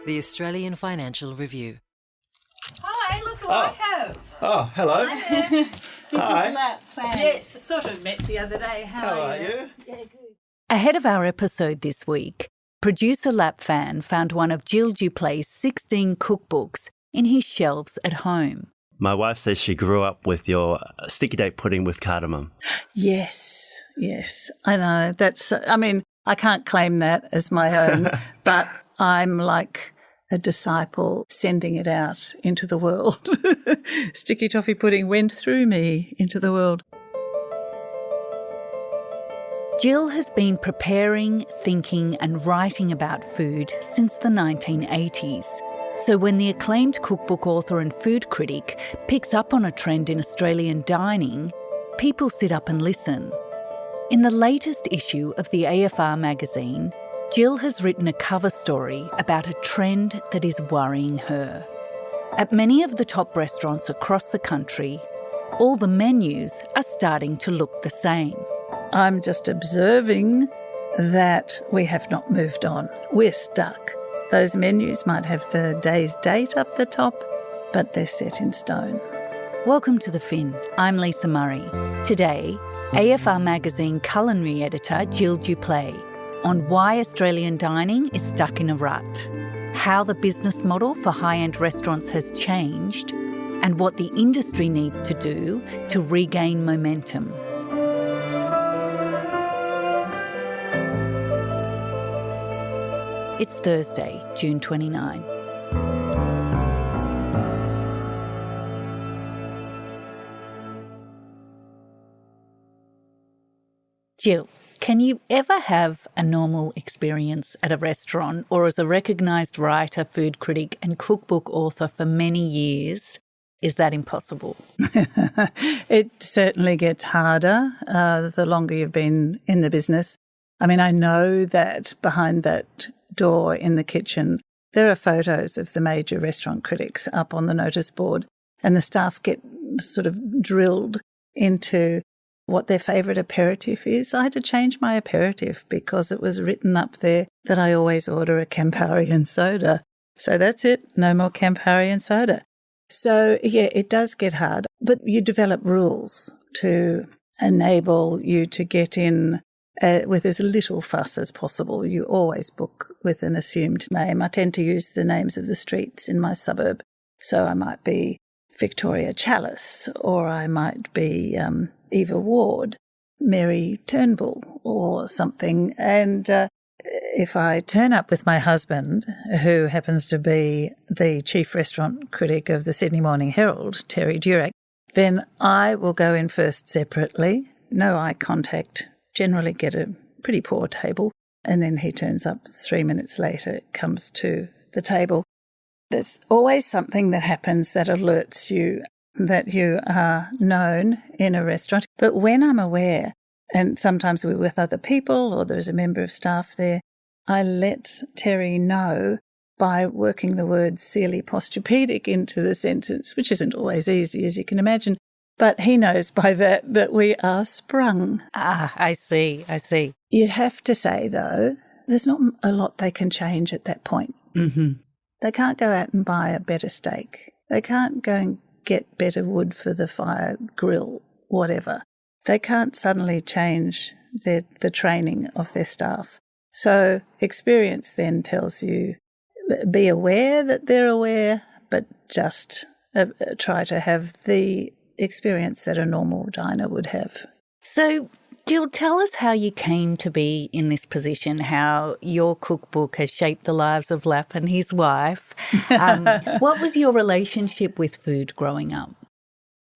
The Australian Financial Review. Hi, look who I have. Oh, hello. Hi there. Hi. Is Lap Fan. Yes, sort of met the other day. How are you? Yeah, good. Ahead of our episode this week, producer Lap Fan found one of Jill Dupleix's 16 cookbooks in his shelves at home. My wife says she grew up with your sticky date pudding with cardamom. Yes. I know. I can't claim that as my own, but I'm like a disciple sending it out into the world. Sticky toffee pudding went through me into the world. Jill has been preparing, thinking and writing about food since the 1980s. So when the acclaimed cookbook author and food critic picks up on a trend in Australian dining, people sit up and listen. In the latest issue of the AFR Magazine, Jill has written a cover story about a trend that is worrying her. At many of the top restaurants across the country, all the menus are starting to look the same. I'm just observing that we have not moved on. We're stuck. Those menus might have the day's date up the top, but they're set in stone. Welcome to The Fin. I'm Lisa Murray. Today, AFR Magazine culinary editor Jill Dupleix on why Australian dining is stuck in a rut, how the business model for high-end restaurants has changed, and what the industry needs to do to regain momentum. It's Thursday, June 29. Jill, can you ever have a normal experience at a restaurant or as a recognised writer, food critic and cookbook author for many years? Is that impossible? It certainly gets harder the longer you've been in the business. I mean, I know that behind that door in the kitchen, there are photos of the major restaurant critics up on the notice board, and the staff get sort of drilled into what their favourite aperitif is. I had to change my aperitif because it was written up there that I always order a Campari and soda. So that's it, no more Campari and soda. So, yeah, it does get hard, but you develop rules to enable you to get in with as little fuss as possible. You always book with an assumed name. I tend to use the names of the streets in my suburb. So I might be Victoria Chalice, or I might be Eva Ward, Mary Turnbull or something. And if I turn up with my husband, who happens to be the chief restaurant critic of the Sydney Morning Herald, Terry Durack, then I will go in first separately, no eye contact, generally get a pretty poor table, and then he turns up 3 minutes later, comes to the table. There's always something that happens that alerts you that you are known in a restaurant. But when I'm aware, and sometimes we're with other people or there's a member of staff there, I let Terry know by working the word Sealy Posturpedic into the sentence, which isn't always easy, as you can imagine. But he knows by that we are sprung. Ah, I see. You'd have to say, though, there's not a lot they can change at that point. Mm-hmm. They can't go out and buy a better steak. They can't go and get better wood for the fire grill, whatever. They can't suddenly change the training of their staff. So experience then tells you, be aware that they're aware, but just try to have the experience that a normal diner would have. So, Jill, tell us how you came to be in this position, how your cookbook has shaped the lives of Lap and his wife. What was your relationship with food growing up?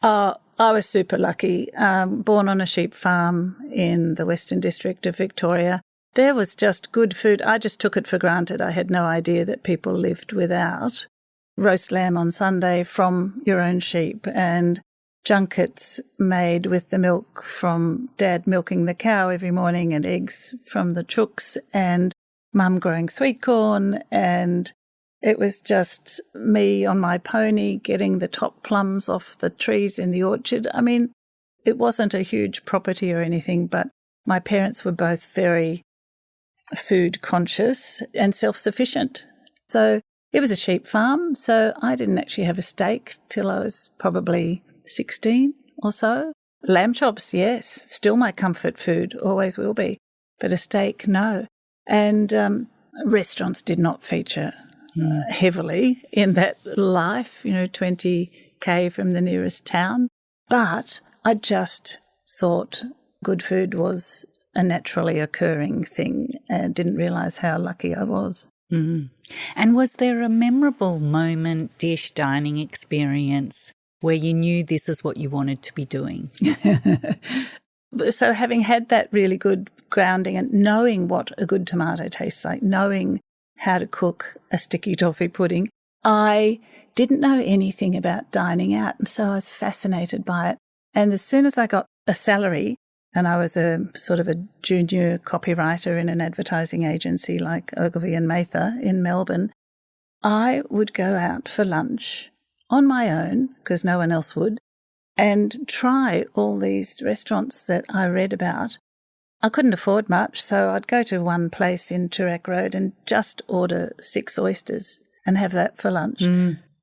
I was super lucky. Born on a sheep farm in the Western District of Victoria. There was just good food. I just took it for granted. I had no idea that people lived without roast lamb on Sunday from your own sheep and junkets made with the milk from Dad milking the cow every morning and eggs from the chooks and Mum growing sweet corn, and it was just me on my pony getting the top plums off the trees in the orchard. I mean, it wasn't a huge property or anything, but my parents were both very food conscious and self-sufficient. So It was a sheep farm, so I didn't actually have a steak till I was probably 16 or so. Lamb chops, yes, still my comfort food, always will be. But a steak, no. And restaurants did not feature heavily in that life, 20k from the nearest town. But I just thought good food was a naturally occurring thing and didn't realise how lucky I was. Mm. And was there a memorable moment, dish, dining experience where you knew this is what you wanted to be doing? So having had that really good grounding and knowing what a good tomato tastes like, knowing how to cook a sticky toffee pudding, I didn't know anything about dining out, and so I was fascinated by it. And as soon as I got a salary, and I was a sort of a junior copywriter in an advertising agency like Ogilvy and Mather in Melbourne, I would go out for lunch on my own, because no one else would, and try all these restaurants that I read about. I couldn't afford much, so I'd go to one place in Toorak Road and just order 6 oysters and have that for lunch.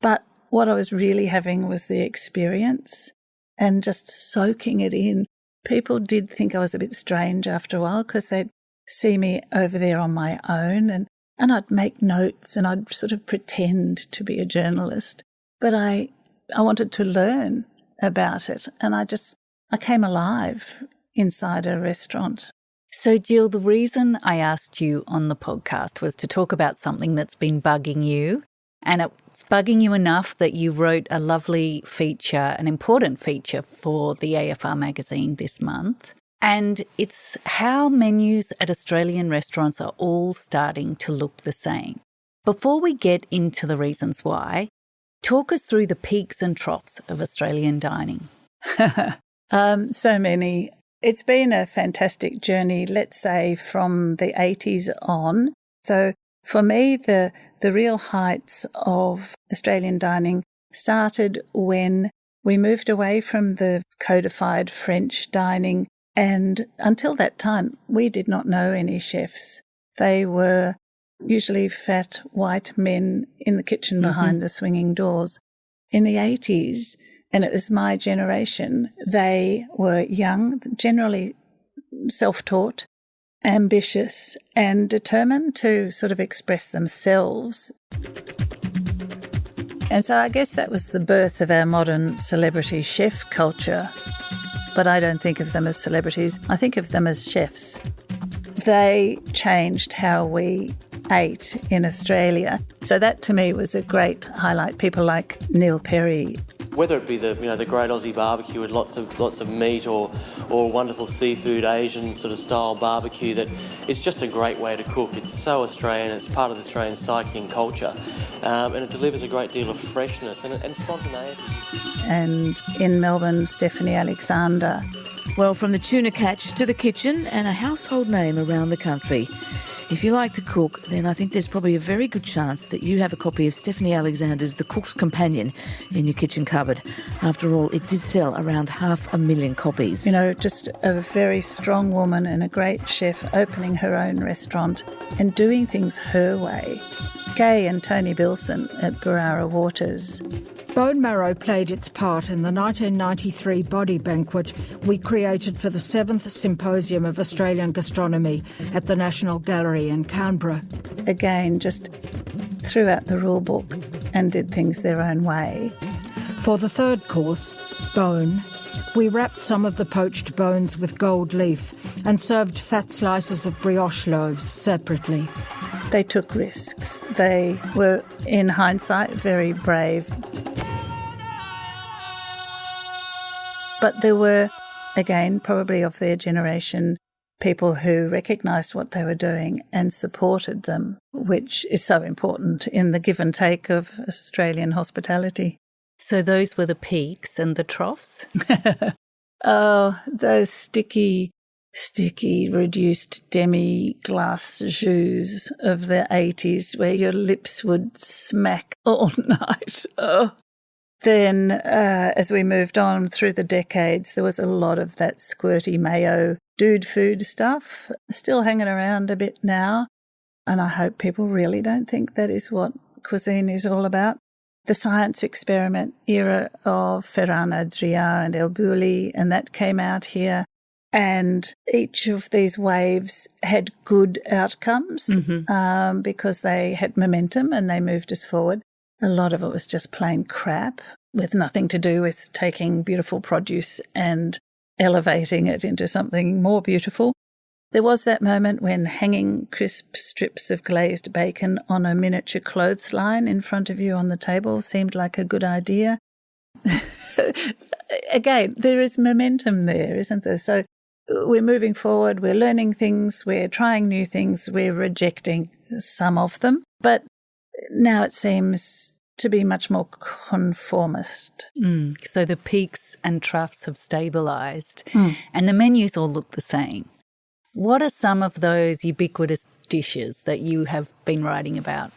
But what I was really having was the experience and just soaking it in. People did think I was a bit strange after a while because they'd see me over there on my own and I'd make notes and I'd sort of pretend to be a journalist. But I wanted to learn about it, and I came alive inside a restaurant. So, Jill, the reason I asked you on the podcast was to talk about something that's been bugging you, and it's bugging you enough that you wrote a lovely feature, an important feature for the AFR Magazine this month, and it's how menus at Australian restaurants are all starting to look the same. Before we get into the reasons why, talk us through the peaks and troughs of Australian dining. So many. It's been a fantastic journey, let's say, from the 80s on. So for me, the real heights of Australian dining started when we moved away from the codified French dining, and until that time, we did not know any chefs. They were usually fat white men in the kitchen behind the swinging doors. In the 80s, and it was my generation, they were young, generally self-taught, ambitious, and determined to sort of express themselves. And so I guess that was the birth of our modern celebrity chef culture. But I don't think of them as celebrities. I think of them as chefs. They changed how we ate in Australia. So that to me was a great highlight. People like Neil Perry. Whether it be the great Aussie barbecue with lots of meat or wonderful seafood, Asian sort of style barbecue, that it's just a great way to cook. It's so Australian, it's part of the Australian psyche and culture, and it delivers a great deal of freshness and spontaneity. And in Melbourne, Stephanie Alexander. Well, from the tuna catch to the kitchen, and a household name around the country. If you like to cook, then I think there's probably a very good chance that you have a copy of Stephanie Alexander's The Cook's Companion in your kitchen cupboard. After all, it did sell around 500,000 copies. Just a very strong woman and a great chef opening her own restaurant and doing things her way. Gay and Tony Bilson at Barara Waters. Bone marrow played its part in the 1993 body banquet we created for the 7th Symposium of Australian Gastronomy at the National Gallery in Canberra. Again, just threw out the rule book and did things their own way. For the third course, bone, we wrapped some of the poached bones with gold leaf and served fat slices of brioche loaves separately. They took risks. They were, in hindsight, very brave. But there were, again, probably of their generation, people who recognised what they were doing and supported them, which is so important in the give and take of Australian hospitality. So those were the peaks and the troughs? Oh, those sticky, reduced demi-glace jus of the 80s where your lips would smack all night. Oh. Then as we moved on through the decades, there was a lot of that squirty mayo dude food stuff still hanging around a bit now. And I hope people really don't think that is what cuisine is all about. The science experiment era of Ferran Adrià and El Bulli, and that came out here. And each of these waves had good outcomes because they had momentum and they moved us forward. A lot of it was just plain crap with nothing to do with taking beautiful produce and elevating it into something more beautiful. There was that moment when hanging crisp strips of glazed bacon on a miniature clothesline in front of you on the table seemed like a good idea. Again, there is momentum there, isn't there? So we're moving forward, we're learning things, we're trying new things, we're rejecting some of them. But now it seems to be much more conformist. So the peaks and troughs have stabilised and the menus all look the same. What are some of those ubiquitous dishes that you have been writing about?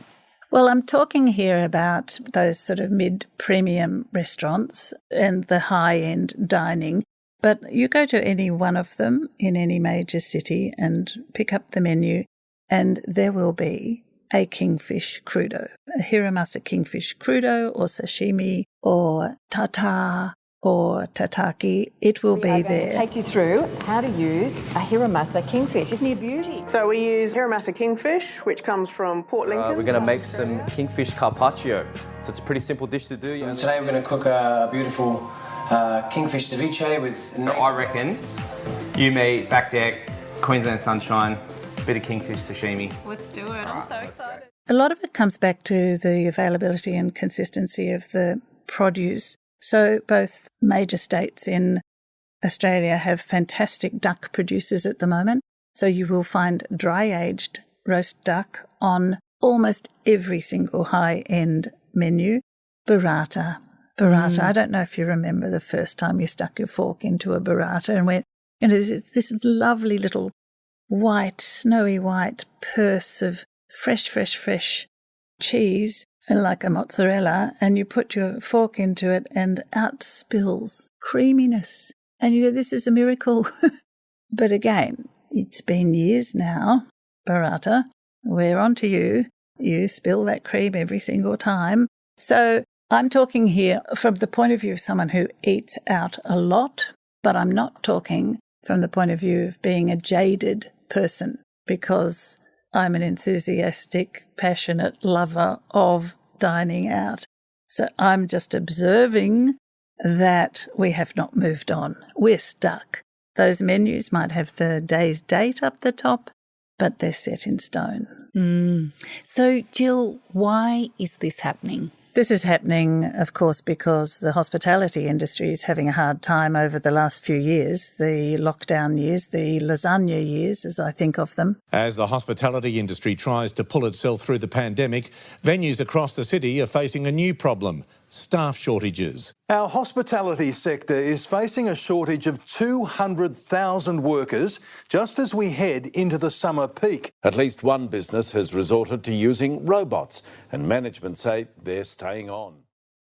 Well, I'm talking here about those sort of mid-premium restaurants and the high-end dining. But you go to any one of them in any major city and pick up the menu and there will be a kingfish crudo, a hiramasa kingfish crudo or sashimi or tartare or tataki. It will be there. Take you through how to use a hiramasa kingfish. Isn't he a beauty? So we use hiramasa kingfish, which comes from Port Lincoln. We're going to make some kingfish carpaccio. So it's a pretty simple dish to do. Today we're going to cook a beautiful kingfish ceviche with... I reckon you, me, back deck, Queensland sunshine, bit of kingfish sashimi. Let's do it. I'm so excited. A lot of it comes back to the availability and consistency of the produce. So both major states in Australia have fantastic duck producers at the moment. So you will find dry-aged roast duck on almost every single high-end menu. Burrata. I don't know if you remember the first time you stuck your fork into a burrata and went, it's this lovely little white, snowy white purse of fresh cheese, like a mozzarella, and you put your fork into it and out spills creaminess. And you go, this is a miracle. But again, it's been years now, burrata, we're on to you. You spill that cream every single time. So I'm talking here from the point of view of someone who eats out a lot, but I'm not talking from the point of view of being a jaded person, because I'm an enthusiastic, passionate lover of dining out. So I'm just observing that we have not moved on. We're stuck. Those menus might have the day's date up the top, but they're set in stone. So, Jill, why is this happening? This is happening, of course, because the hospitality industry is having a hard time over the last few years, the lockdown years, the lasagna years, as I think of them. As the hospitality industry tries to pull itself through the pandemic, venues across the city are facing a new problem: staff shortages. Our hospitality sector is facing a shortage of 200,000 workers just as we head into the summer peak. At least one business has resorted to using robots, and management say they're staying on.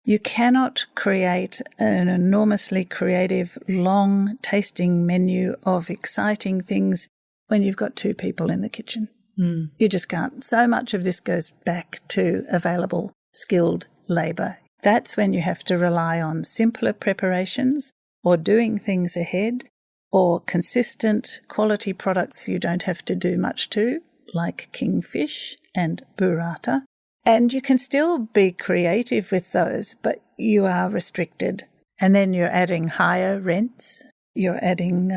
You cannot create an enormously creative, long-tasting menu of exciting things when you've got two people in the kitchen. You just can't. So much of this goes back to available, skilled labour. That's when you have to rely on simpler preparations or doing things ahead or consistent quality products you don't have to do much to, like kingfish and burrata. And you can still be creative with those, but you are restricted. And then you're adding higher rents. You're adding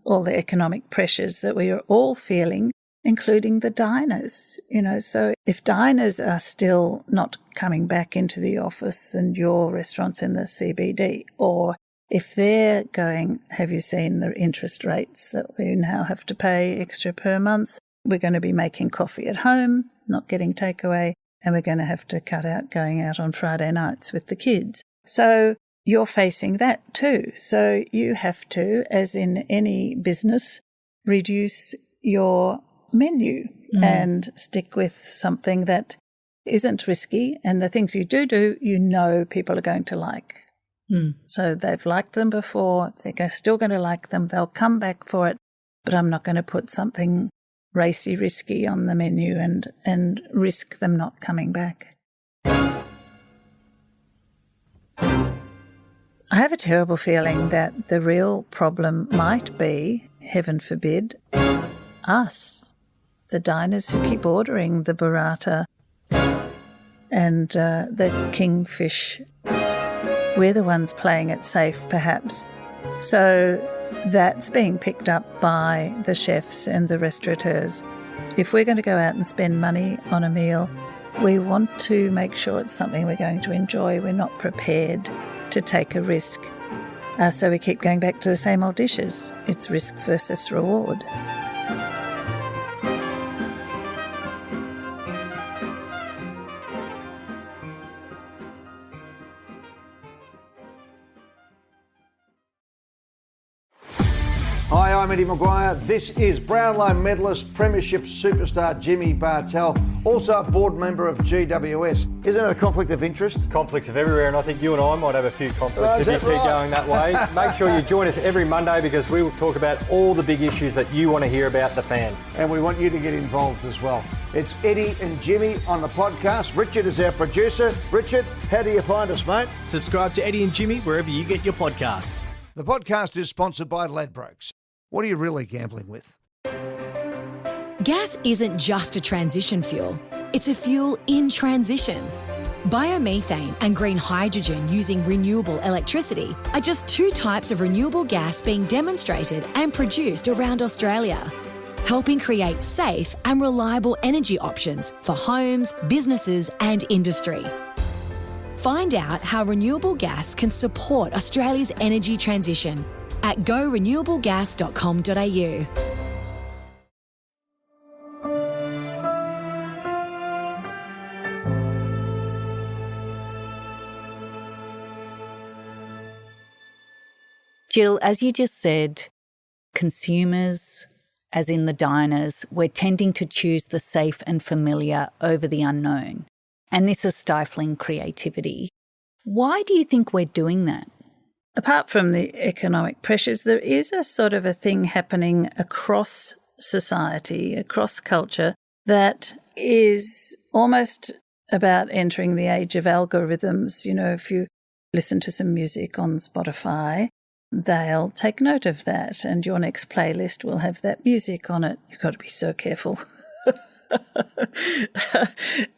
all the economic pressures that we are all feeling, including the diners, So if diners are still not coming back into the office and your restaurants in the CBD, or if they're going, have you seen the interest rates that we now have to pay extra per month? We're going to be making coffee at home, not getting takeaway, and we're going to have to cut out going out on Friday nights with the kids. So you're facing that too. So you have to, as in any business, reduce your menu and stick with something that isn't risky, and the things you do people are going to like. So they've liked them before, they're still going to like them, they'll come back for it, but I'm not going to put something risky on the menu and risk them not coming back. I have a terrible feeling that the real problem might be, heaven forbid, us, the diners who keep ordering the burrata and the kingfish. We're the ones playing it safe, perhaps. So that's being picked up by the chefs and the restaurateurs. If we're going to go out and spend money on a meal, we want to make sure it's something we're going to enjoy. We're not prepared to take a risk. So we keep going back to the same old dishes. It's risk versus reward. Hi, I'm Eddie Maguire. This is Brownlow medalist, Premiership superstar Jimmy Bartell, also a board member of GWS. Isn't it a conflict of interest? Conflicts of everywhere, and I think you and I might have a few conflicts if you keep going that way. Make sure you join us every Monday because we will talk about all the big issues that you want to hear about the fans. And we want you to get involved as well. It's Eddie and Jimmy on the podcast. Richard is our producer. Richard, how do you find us, mate? Subscribe to Eddie and Jimmy wherever you get your podcasts. The podcast is sponsored by Ladbrokes. What are you really gambling with? Gas isn't just a transition fuel. It's a fuel in transition. Biomethane and green hydrogen using renewable electricity are just two types of renewable gas being demonstrated and produced around Australia, helping create safe and reliable energy options for homes, businesses and industry. Find out how renewable gas can support Australia's energy transition at gorenewablegas.com.au. Jill, as you just said, consumers, as in the diners, we're tending to choose the safe and familiar over the unknown. And this is stifling creativity. Why do you think we're doing that? Apart from the economic pressures, there is a sort of a thing happening across society, across culture, that is almost about entering the age of algorithms. You know, if you listen to some music on Spotify, they'll take note of that, and your next playlist will have that music on it. You've got to be so careful.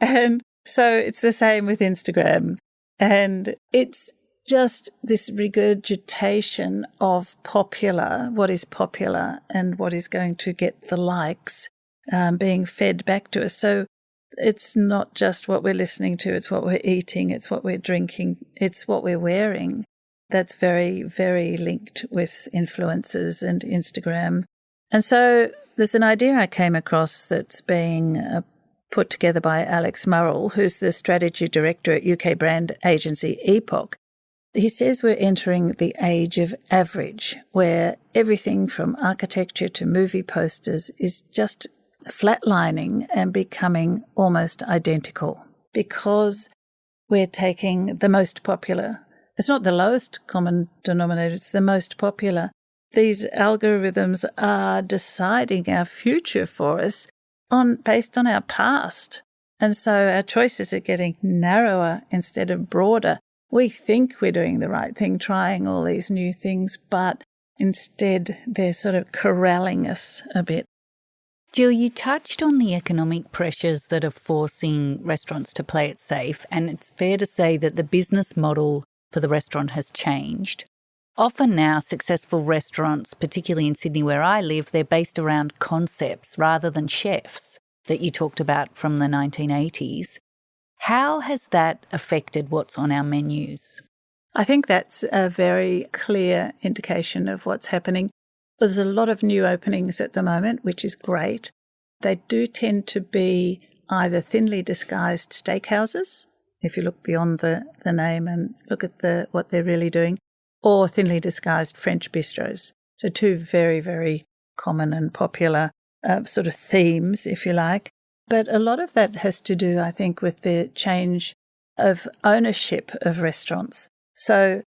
And so it's the same with Instagram. And it's just this regurgitation of what is popular and what is going to get the likes being fed back to us. So it's not just what we're listening to, it's what we're eating, it's what we're drinking, it's what we're wearing. That's very, very linked with influencers and Instagram. And so there's an idea I came across that's being put together by Alex Murrell, who's the strategy director at UK brand agency Epoch. He says we're entering the age of average, where everything from architecture to movie posters is just flatlining and becoming almost identical because we're taking the most popular. It's not the lowest common denominator, it's the most popular. These algorithms are deciding our future for us based on our past. And so our choices are getting narrower instead of broader. We think we're doing the right thing, trying all these new things, but instead they're sort of corralling us a bit. Jill, you touched on the economic pressures that are forcing restaurants to play it safe, and it's fair to say that the business model for the restaurant has changed. Often now, successful restaurants, particularly in Sydney where I live, they're based around concepts rather than chefs that you talked about from the 1980s. How has that affected what's on our menus? I think that's a very clear indication of what's happening. There's a lot of new openings at the moment, which is great. They do tend to be either thinly disguised steakhouses, if you look beyond the name and look at what they're really doing, or thinly disguised French bistros. So two very, very common and popular sort of themes, if you like. But a lot of that has to do, I think, with the change of ownership of restaurants. So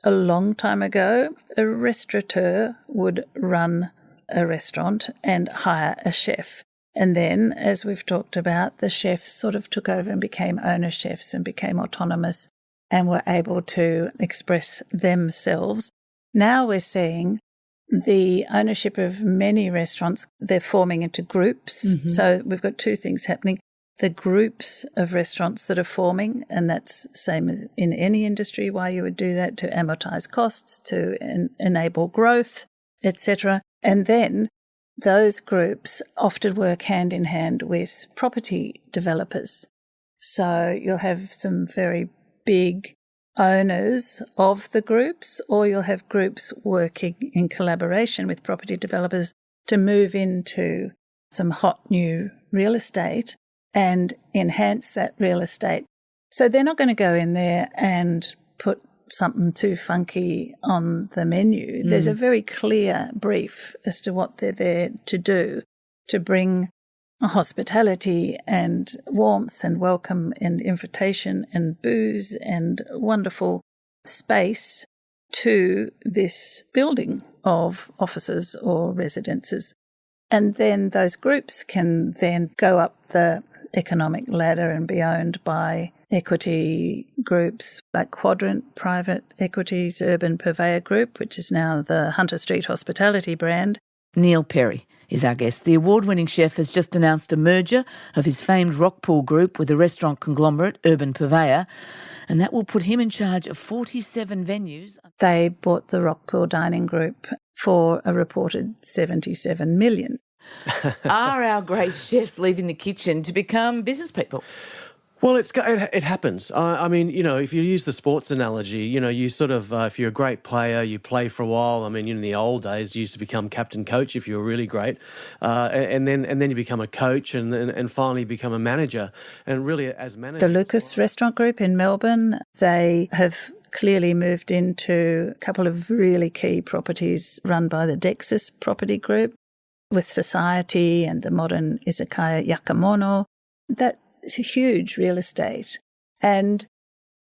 a long time ago, a restaurateur would run a restaurant and hire a chef. And then, as we've talked about, the chefs sort of took over and became owner chefs and became autonomous. and were able to express themselves. Now we're seeing the ownership of many restaurants, they're forming into groups. Mm-hmm. So we've got two things happening. The groups of restaurants that are forming, and that's the same as in any industry, why you would do that, to amortise costs, to enable growth, etc. And then those groups often work hand in hand with property developers. So you'll have some very big owners of the groups, or you'll have groups working in collaboration with property developers to move into some hot new real estate and enhance that real estate. So they're not going to go in there and put something too funky on the menu. There's a very clear brief as to what they're there to do, to bring hospitality and warmth and welcome and invitation and booze and wonderful space to this building of offices or residences. And then those groups can then go up the economic ladder and be owned by equity groups like Quadrant Private Equities, Urban Purveyor Group, which is now the Hunter Street Hospitality brand. Neil Perry is our guest. The award-winning chef has just announced a merger of his famed Rockpool Group with the restaurant conglomerate Urban Purveyor, and that will put him in charge of 47 venues. They bought the Rockpool Dining Group for a reported $77 million. Are our great chefs leaving the kitchen to become business people? Well, it happens. I mean, you know, if you use the sports analogy, you know, you sort of, if you're a great player, you play for a while. I mean, in the old days, you used to become captain coach if you were really great, and then you become a coach, and finally become a manager. And really, as manager, the Lucas Restaurant Group in Melbourne, they have clearly moved into a couple of really key properties run by the Dexus Property Group, with Society and the modern izakaya Yakemono. That's huge real estate. And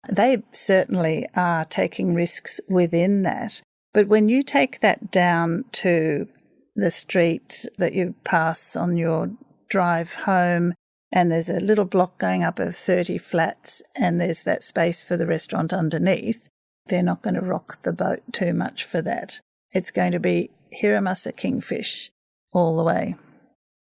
they certainly are taking risks within that. But when you take that down to the street that you pass on your drive home, and there's a little block going up of 30 flats, and there's that space for the restaurant underneath, they're not going to rock the boat too much for that. It's going to be Hiramasa Kingfish all the way.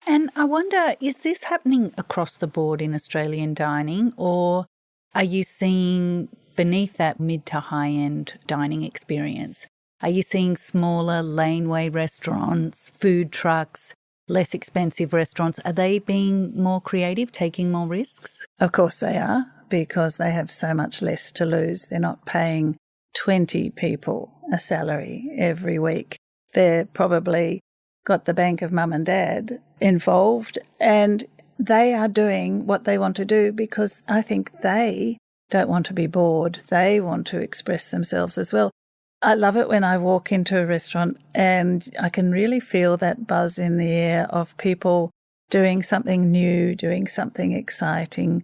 And I wonder, is this happening across the board in Australian dining, or are you seeing beneath that mid to high-end dining experience, are you seeing smaller laneway restaurants, food trucks, less expensive restaurants? Are they being more creative, taking more risks? Of course they are, because they have so much less to lose. They're not paying 20 people a salary every week. They're probably got the bank of mum and dad involved, and they are doing what they want to do because I think they don't want to be bored. They want to express themselves as well. I love it when I walk into a restaurant and I can really feel that buzz in the air of people doing something new, doing something exciting.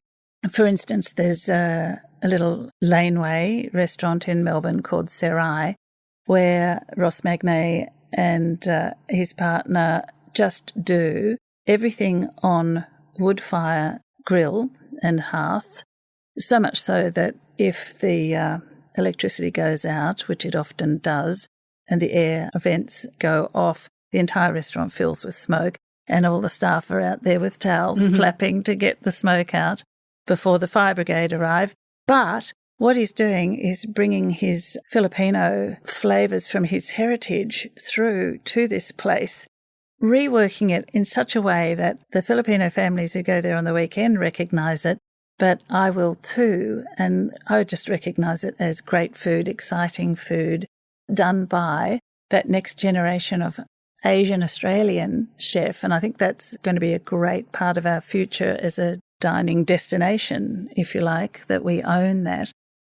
For instance, there's a little laneway restaurant in Melbourne called Serai, where Ross Magnay and his partner just do everything on wood fire grill and hearth, so much so that if the electricity goes out, which it often does, and the air vents go off, the entire restaurant fills with smoke, and all the staff are out there with towels flapping to get the smoke out before the fire brigade arrive. But what he's doing is bringing his Filipino flavours from his heritage through to this place, reworking it in such a way that the Filipino families who go there on the weekend recognise it, but I will too, and I would just recognise it as great food, exciting food, done by that next generation of Asian Australian chef. And I think that's going to be a great part of our future as a dining destination, if you like, that we own that.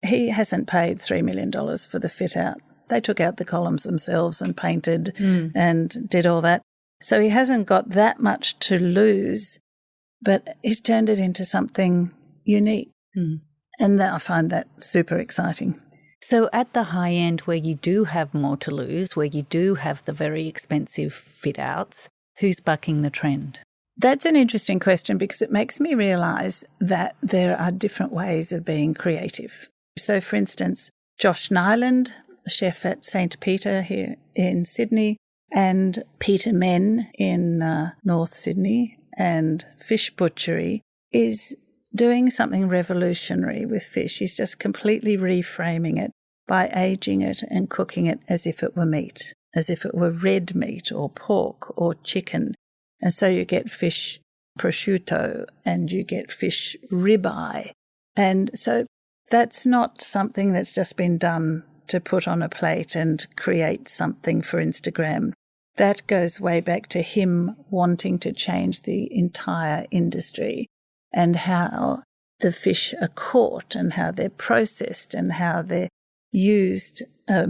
He hasn't paid $3 million for the fit out. They took out the columns themselves and painted and did all that. So he hasn't got that much to lose, but he's turned it into something unique. And I find that super exciting. So at the high end where you do have more to lose, where you do have the very expensive fit outs, who's bucking the trend? That's an interesting question because it makes me realise that there are different ways of being creative. So, for instance, Josh Nyland, the chef at St. Peter here in Sydney, and Peter Men in North Sydney, and Fish Butchery, is doing something revolutionary with fish. He's just completely reframing it by aging it and cooking it as if it were meat, as if it were red meat or pork or chicken. And so you get fish prosciutto and you get fish ribeye. And so that's not something that's just been done to put on a plate and create something for Instagram. That goes way back to him wanting to change the entire industry and how the fish are caught and how they're processed and how they're used,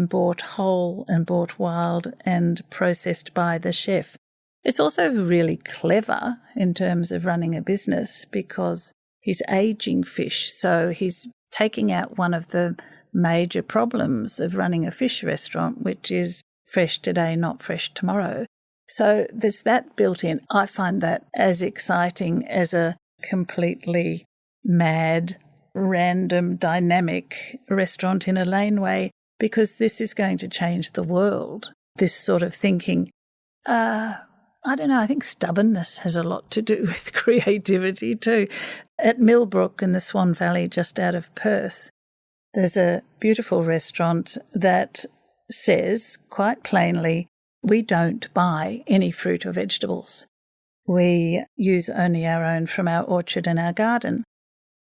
bought whole and bought wild and processed by the chef. It's also really clever in terms of running a business because he's aging fish, so he's taking out one of the major problems of running a fish restaurant, which is fresh today, not fresh tomorrow. So there's that built in. I find that as exciting as a completely mad, random, dynamic restaurant in a laneway, because this is going to change the world. This sort of thinking, I don't know, I think stubbornness has a lot to do with creativity too. At Millbrook in the Swan Valley, just out of Perth, there's a beautiful restaurant that says quite plainly, we don't buy any fruit or vegetables. We use only our own from our orchard and our garden.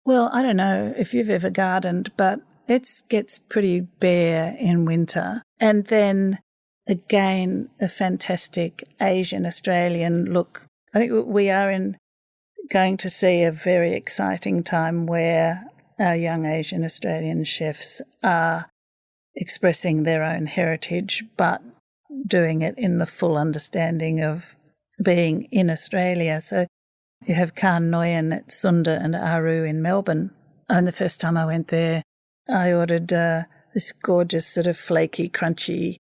Well, I don't know if you've ever gardened, but it gets pretty bare in winter. And then, again, a fantastic Asian Australian look. I think we are going to see a very exciting time where our young Asian Australian chefs are expressing their own heritage, but doing it in the full understanding of being in Australia. So you have Khan Noyen at Sunda and Aru in Melbourne. And the first time I went there, I ordered this gorgeous sort of flaky, crunchy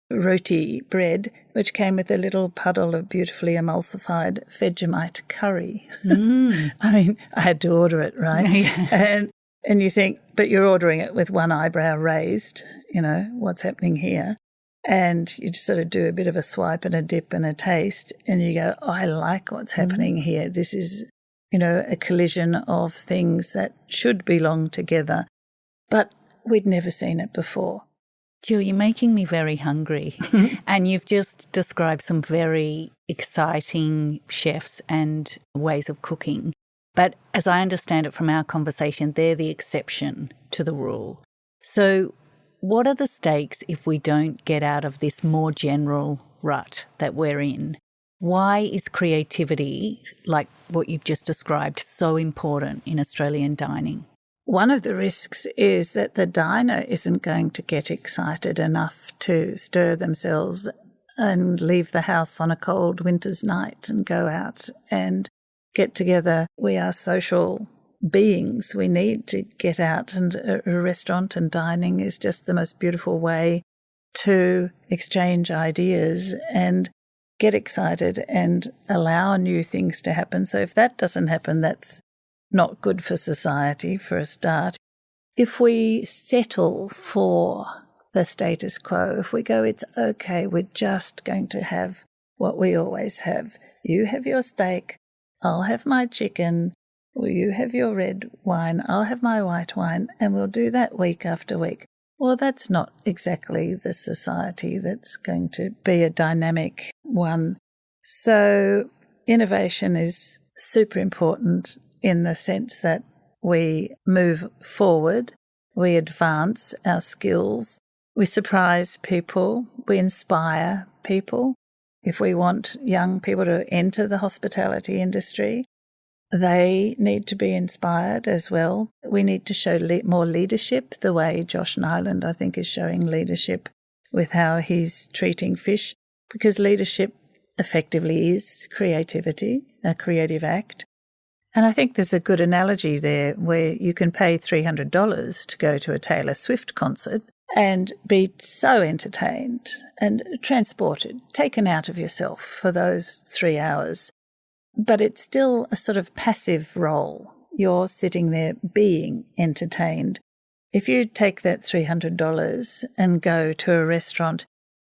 roti bread, which came with a little puddle of beautifully emulsified Vegemite curry. I mean, I had to order it, right? And you think, but you're ordering it with one eyebrow raised, what's happening here? And you just sort of do a bit of a swipe and a dip and a taste, and you go, oh, I like what's happening here. This is, a collision of things that should belong together. But we'd never seen it before. Jill, you're making me very hungry. And you've just described some very exciting chefs and ways of cooking. But as I understand it from our conversation, they're the exception to the rule. So what are the stakes if we don't get out of this more general rut that we're in? Why is creativity, like what you've just described, so important in Australian dining? One of the risks is that the diner isn't going to get excited enough to stir themselves and leave the house on a cold winter's night and go out and get together. We are social beings. We need to get out, and a restaurant and dining is just the most beautiful way to exchange ideas and get excited and allow new things to happen. So if that doesn't happen, that's not good for society, for a start. If we settle for the status quo, if we go, it's okay, we're just going to have what we always have. You have your steak, I'll have my chicken, or you have your red wine, I'll have my white wine, and we'll do that week after week. Well, that's not exactly the society that's going to be a dynamic one. So innovation is super important in the sense that we move forward, we advance our skills, we surprise people, we inspire people. If we want young people to enter the hospitality industry, they need to be inspired as well. We need to show more leadership, the way Josh Nyland, I think, is showing leadership with how he's treating fish, because leadership effectively is creativity, a creative act. And I think there's a good analogy there where you can pay $300 to go to a Taylor Swift concert and be so entertained and transported, taken out of yourself for those 3 hours. But it's still a sort of passive role. You're sitting there being entertained. If you take that $300 and go to a restaurant,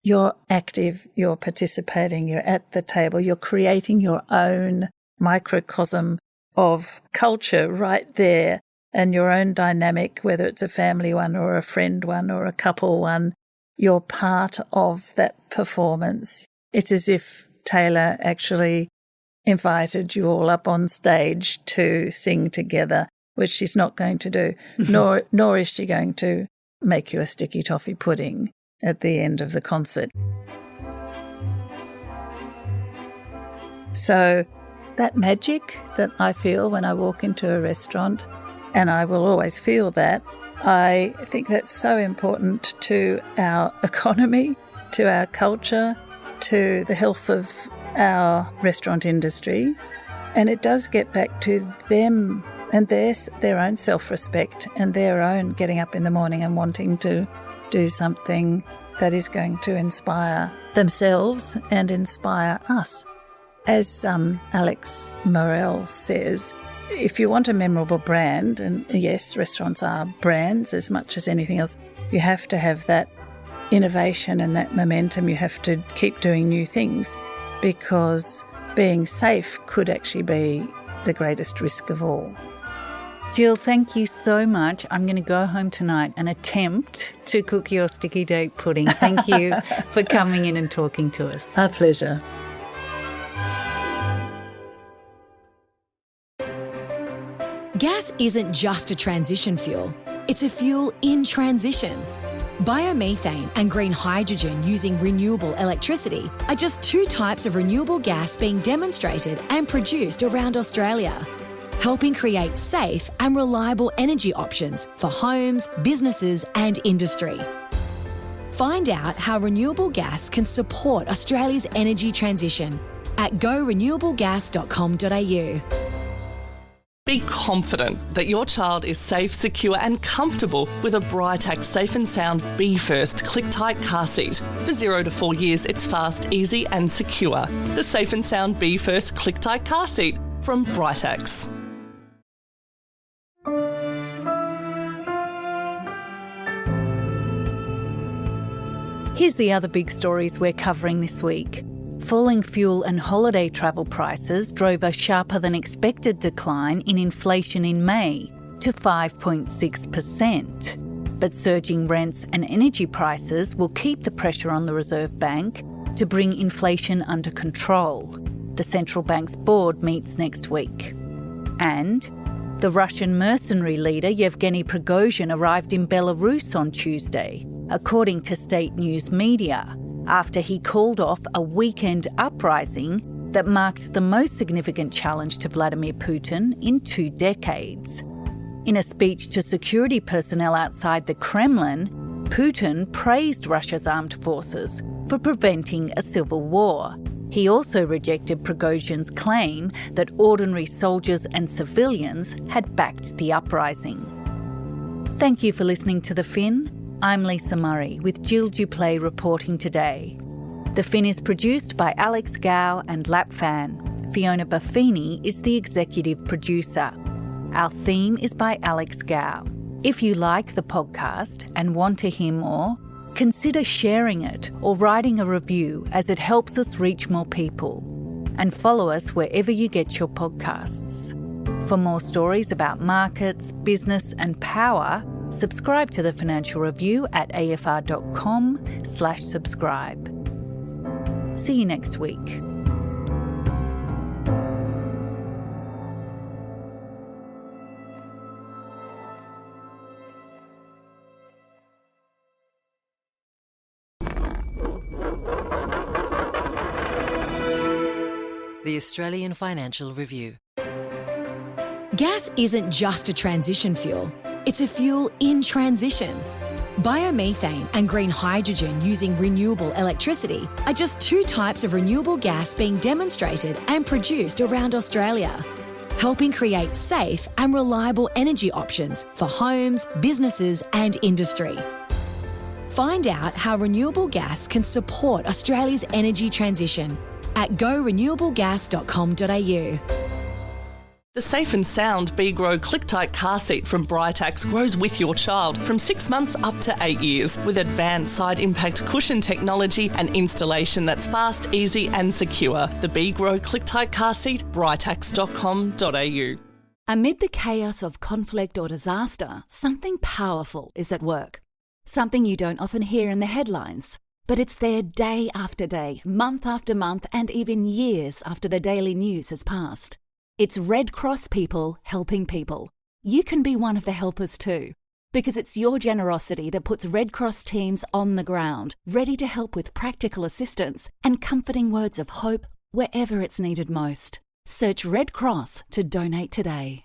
you're active, you're participating, you're at the table, you're creating your own microcosm of culture right there, and your own dynamic, whether it's a family one or a friend one or a couple one, you're part of that performance. It's as if Taylor actually invited you all up on stage to sing together, which she's not going to do, nor is she going to make you a sticky toffee pudding at the end of the concert. So that magic that I feel when I walk into a restaurant, and I will always feel that, I think that's so important to our economy, to our culture, to the health of our restaurant industry. And it does get back to them and their own self-respect and their own getting up in the morning and wanting to do something that is going to inspire themselves and inspire us. As Alex Morel says, if you want a memorable brand, and yes, restaurants are brands as much as anything else, you have to have that innovation and that momentum. You have to keep doing new things, because being safe could actually be the greatest risk of all. Jill, thank you so much. I'm going to go home tonight and attempt to cook your sticky date pudding. Thank you for coming in and talking to us. A pleasure. Gas isn't just a transition fuel, it's a fuel in transition. Biomethane and green hydrogen using renewable electricity are just two types of renewable gas being demonstrated and produced around Australia, helping create safe and reliable energy options for homes, businesses and industry. Find out how renewable gas can support Australia's energy transition at gorenewablegas.com.au. Be confident that your child is safe, secure and comfortable with a Britax Safe and Sound Be First Click-Tight car seat. For 0 to 4 years, it's fast, easy and secure. The Safe and Sound Be First Click-Tight car seat from Britax. Here's the other big stories we're covering this week. Falling fuel and holiday travel prices drove a sharper than expected decline in inflation in May to 5.6%. But surging rents and energy prices will keep the pressure on the Reserve Bank to bring inflation under control. The central bank's board meets next week. And the Russian mercenary leader Yevgeny Prigozhin arrived in Belarus on Tuesday, according to state news media, after he called off a weekend uprising that marked the most significant challenge to Vladimir Putin in 2 decades. In a speech to security personnel outside the Kremlin, Putin praised Russia's armed forces for preventing a civil war. He also rejected Prigozhin's claim that ordinary soldiers and civilians had backed the uprising. Thank you for listening to The Fin. I'm Lisa Murray with Jill Dupleix reporting today. The Fin is produced by Alex Gow and Lap Fan. Fiona Buffini is the executive producer. Our theme is by Alex Gow. If you like the podcast and want to hear more, consider sharing it or writing a review, as it helps us reach more people. And follow us wherever you get your podcasts. For more stories about markets, business and power, subscribe to The Financial Review at afr.com/subscribe. See you next week. The Australian Financial Review. Gas isn't just a transition fuel, it's a fuel in transition. Biomethane and green hydrogen using renewable electricity are just two types of renewable gas being demonstrated and produced around Australia, helping create safe and reliable energy options for homes, businesses and industry. Find out how renewable gas can support Australia's energy transition at gorenewablegas.com.au. The safe and sound Be-Grow Click-Tight car seat from Britax grows with your child from 6 months up to 8 years with advanced side impact cushion technology and installation that's fast, easy and secure. The Be-Grow Click-Tight car seat, britax.com.au. Amid the chaos of conflict or disaster, something powerful is at work. Something you don't often hear in the headlines, but it's there day after day, month after month, and even years after the daily news has passed. It's Red Cross people helping people. You can be one of the helpers too, because it's your generosity that puts Red Cross teams on the ground, ready to help with practical assistance and comforting words of hope wherever it's needed most. Search Red Cross to donate today.